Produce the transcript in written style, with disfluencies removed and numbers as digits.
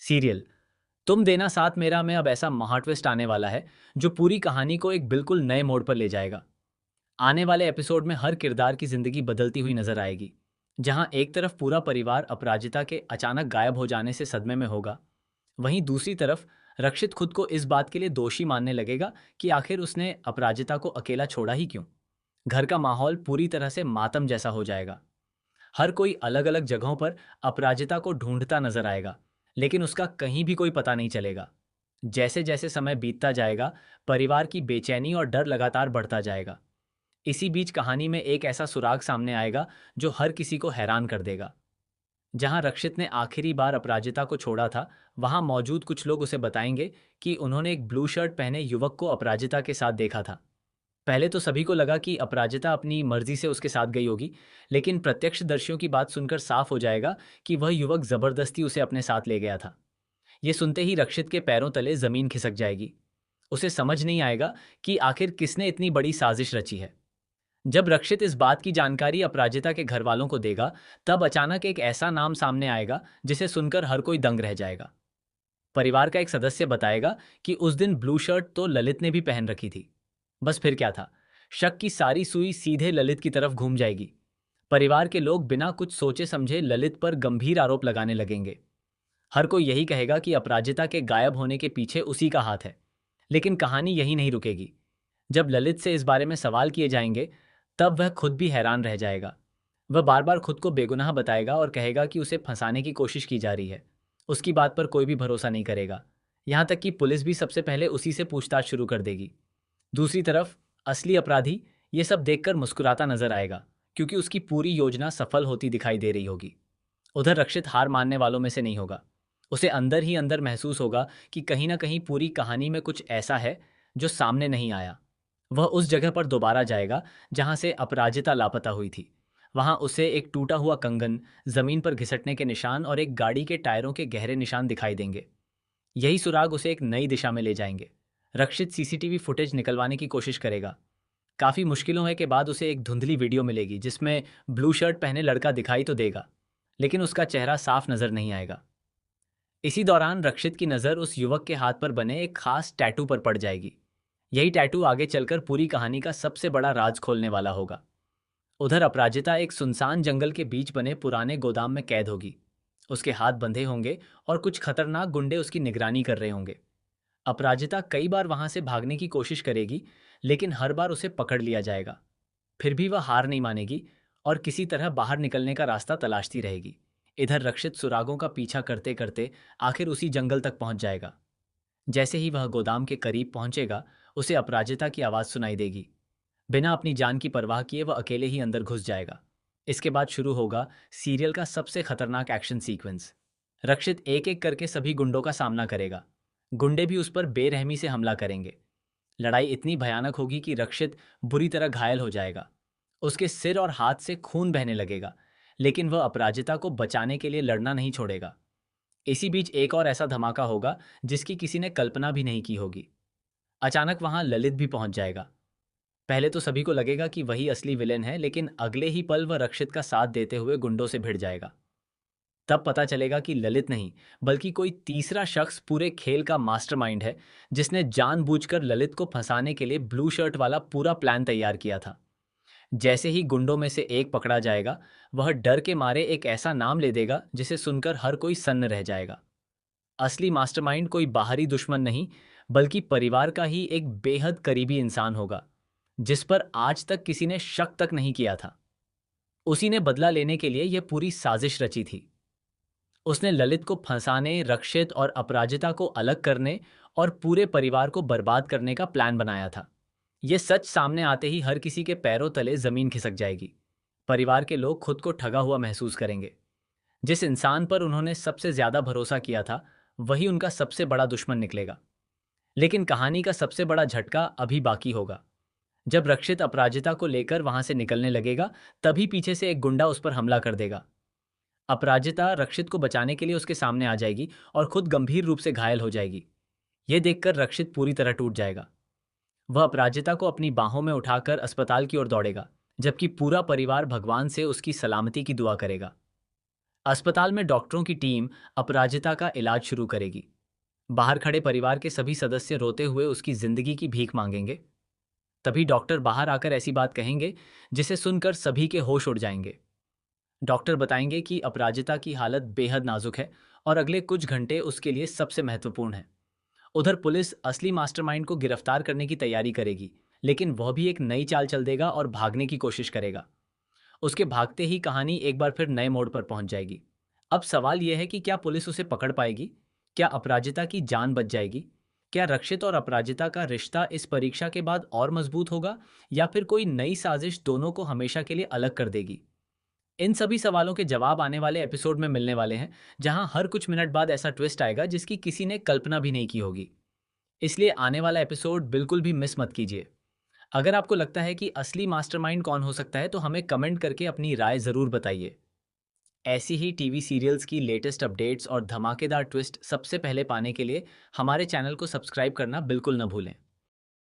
Serial तुम देना साथ मेरा में अब ऐसा महा ट्विस्ट आने वाला है जो पूरी कहानी को एक बिल्कुल नए मोड़ पर ले जाएगा। आने वाले एपिसोड में हर किरदार की जिंदगी बदलती हुई नजर आएगी। जहां एक तरफ पूरा परिवार अपराजिता के अचानक गायब हो जाने से सदमे में होगा, वहीं दूसरी तरफ रक्षित खुद को इस बात के लिए दोषी मानने लगेगा कि आखिर उसने अपराजिता को अकेला छोड़ा ही क्यों। घर का माहौल पूरी तरह से मातम जैसा हो जाएगा। हर कोई अलग अलग जगहों पर अपराजिता को ढूंढता नजर आएगा, लेकिन उसका कहीं भी कोई पता नहीं चलेगा। जैसे जैसे समय बीतता जाएगा, परिवार की बेचैनी और डर लगातार बढ़ता जाएगा। इसी बीच कहानी में एक ऐसा सुराग सामने आएगा जो हर किसी को हैरान कर देगा। जहां रक्षित ने आखिरी बार अपराजिता को छोड़ा था, वहां मौजूद कुछ लोग उसे बताएंगे कि उन्होंने एक ब्लू शर्ट पहने युवक को अपराजिता के साथ देखा था। पहले तो सभी को लगा कि अपराजिता अपनी मर्जी से उसके साथ गई होगी, लेकिन प्रत्यक्षदर्शियों की बात सुनकर साफ हो जाएगा कि वह युवक जबरदस्ती उसे अपने साथ ले गया था। ये सुनते ही रक्षित के पैरों तले जमीन खिसक जाएगी। उसे समझ नहीं आएगा कि आखिर किसने इतनी बड़ी साजिश रची है। जब रक्षित इस बात की जानकारी अपराजिता के घर वालों को देगा, तब अचानक एक ऐसा नाम सामने आएगा जिसे सुनकर हर कोई दंग रह जाएगा। परिवार का एक सदस्य बताएगा कि उस दिन ब्लू शर्ट तो ललित ने भी पहन रखी थी। बस फिर क्या था, शक की सारी सुई सीधे ललित की तरफ घूम जाएगी। परिवार के लोग बिना कुछ सोचे समझे ललित पर गंभीर आरोप लगाने लगेंगे। हर कोई यही कहेगा कि अपराजिता के गायब होने के पीछे उसी का हाथ है। लेकिन कहानी यही नहीं रुकेगी। जब ललित से इस बारे में सवाल किए जाएंगे, तब वह खुद भी हैरान रह जाएगा। वह बार बार खुद को बेगुनाह बताएगा और कहेगा कि उसे फंसाने की कोशिश की जा रही है। उसकी बात पर कोई भी भरोसा नहीं करेगा। यहाँ तक कि पुलिस भी सबसे पहले उसी से पूछताछ शुरू कर देगी। दूसरी तरफ असली अपराधी ये सब देखकर मुस्कुराता नजर आएगा, क्योंकि उसकी पूरी योजना सफल होती दिखाई दे रही होगी। उधर रक्षित हार मानने वालों में से नहीं होगा। उसे अंदर ही अंदर महसूस होगा कि कहीं ना कहीं पूरी कहानी में कुछ ऐसा है जो सामने नहीं आया। वह उस जगह पर दोबारा जाएगा जहां से अपराजिता लापता हुई थी। वहां उसे एक टूटा हुआ कंगन, जमीन पर घिसटने के निशान और एक गाड़ी के टायरों के गहरे निशान दिखाई देंगे। यही सुराग उसे एक नई दिशा में ले जाएंगे। रक्षित सीसीटीवी फुटेज निकलवाने की कोशिश करेगा। काफी मुश्किलों है के बाद उसे एक धुंधली वीडियो मिलेगी जिसमें ब्लू शर्ट पहने लड़का दिखाई तो देगा, लेकिन उसका चेहरा साफ नजर नहीं आएगा। इसी दौरान रक्षित की नज़र उस युवक के हाथ पर बने एक खास टैटू पर पड़ जाएगी। यही टैटू आगे चलकर पूरी कहानी का सबसे बड़ा राज खोलने वाला होगा। उधर अपराजिता एक सुनसान जंगल के बीच बने पुराने गोदाम में कैद होगी। उसके हाथ बंधे होंगे और कुछ खतरनाक गुंडे उसकी निगरानी कर रहे होंगे। अपराजिता कई बार वहां से भागने की कोशिश करेगी, लेकिन हर बार उसे पकड़ लिया जाएगा। फिर भी वह हार नहीं मानेगी और किसी तरह बाहर निकलने का रास्ता तलाशती रहेगी। इधर रक्षित सुरागों का पीछा करते करते आखिर उसी जंगल तक पहुंच जाएगा। जैसे ही वह गोदाम के करीब पहुंचेगा, उसे अपराजिता की आवाज सुनाई देगी। बिना अपनी जान की परवाह किए वह अकेले ही अंदर घुस जाएगा। इसके बाद शुरू होगा सीरियल का सबसे खतरनाक एक्शन सीक्वेंस। रक्षित एक एक करके सभी गुंडों का सामना करेगा। गुंडे भी उस पर बेरहमी से हमला करेंगे। लड़ाई इतनी भयानक होगी कि रक्षित बुरी तरह घायल हो जाएगा। उसके सिर और हाथ से खून बहने लगेगा, लेकिन वह अपराजिता को बचाने के लिए लड़ना नहीं छोड़ेगा। इसी बीच एक और ऐसा धमाका होगा जिसकी किसी ने कल्पना भी नहीं की होगी। अचानक वहां ललित भी पहुंच जाएगा। पहले तो सभी को लगेगा कि वही असली विलेन है, लेकिन अगले ही पल वह रक्षित का साथ देते हुए गुंडों से भिड़ जाएगा। तब पता चलेगा कि ललित नहीं, बल्कि कोई तीसरा शख्स पूरे खेल का मास्टरमाइंड है, जिसने जानबूझकर ललित को फंसाने के लिए ब्लू शर्ट वाला पूरा प्लान तैयार किया था। जैसे ही गुंडों में से एक पकड़ा जाएगा, वह डर के मारे एक ऐसा नाम ले देगा जिसे सुनकर हर कोई सन्न रह जाएगा। असली मास्टरमाइंड कोई बाहरी दुश्मन नहीं, बल्कि परिवार का ही एक बेहद करीबी इंसान होगा, जिस पर आज तक किसी ने शक तक नहीं किया था। उसी ने बदला लेने के लिए यह पूरी साजिश रची थी। उसने ललित को फंसाने, रक्षित और अपराजिता को अलग करने और पूरे परिवार को बर्बाद करने का प्लान बनाया था। ये सच सामने आते ही हर किसी के पैरों तले जमीन खिसक जाएगी। परिवार के लोग खुद को ठगा हुआ महसूस करेंगे। जिस इंसान पर उन्होंने सबसे ज्यादा भरोसा किया था, वही उनका सबसे बड़ा दुश्मन निकलेगा। लेकिन कहानी का सबसे बड़ा झटका अभी बाकी होगा। जब रक्षित अपराजिता को लेकर वहां से निकलने लगेगा, तभी पीछे से एक गुंडा उस पर हमला कर देगा। अपराजिता रक्षित को बचाने के लिए उसके सामने आ जाएगी और खुद गंभीर रूप से घायल हो जाएगी। यह देखकर रक्षित पूरी तरह टूट जाएगा। वह अपराजिता को अपनी बाहों में उठाकर अस्पताल की ओर दौड़ेगा, जबकि पूरा परिवार भगवान से उसकी सलामती की दुआ करेगा। अस्पताल में डॉक्टरों की टीम अपराजिता का इलाज शुरू करेगी। बाहर खड़े परिवार के सभी सदस्य रोते हुए उसकी जिंदगी की भीख मांगेंगे। तभी डॉक्टर बाहर आकर ऐसी बात कहेंगे जिसे सुनकर सभी के होश उड़ जाएंगे। डॉक्टर बताएंगे कि अपराजिता की हालत बेहद नाजुक है और अगले कुछ घंटे उसके लिए सबसे महत्वपूर्ण है। उधर पुलिस असली मास्टरमाइंड को गिरफ्तार करने की तैयारी करेगी, लेकिन वह भी एक नई चाल चल देगा और भागने की कोशिश करेगा। उसके भागते ही कहानी एक बार फिर नए मोड़ पर पहुंच जाएगी। अब सवाल यह है कि क्या पुलिस उसे पकड़ पाएगी? क्या अपराजिता की जान बच जाएगी? क्या रक्षित और अपराजिता का रिश्ता इस परीक्षा के बाद और मजबूत होगा, या फिर कोई नई साजिश दोनों को हमेशा के लिए अलग कर देगी? इन सभी सवालों के जवाब आने वाले एपिसोड में मिलने वाले हैं, जहां हर कुछ मिनट बाद ऐसा ट्विस्ट आएगा जिसकी किसी ने कल्पना भी नहीं की होगी। इसलिए आने वाला एपिसोड बिल्कुल भी मिस मत कीजिए। अगर आपको लगता है कि असली मास्टरमाइंड कौन हो सकता है, तो हमें कमेंट करके अपनी राय ज़रूर बताइए। ऐसी ही टीवी सीरियल्स की लेटेस्ट अपडेट्स और धमाकेदार ट्विस्ट सबसे पहले पाने के लिए हमारे चैनल को सब्सक्राइब करना बिल्कुल न भूलें।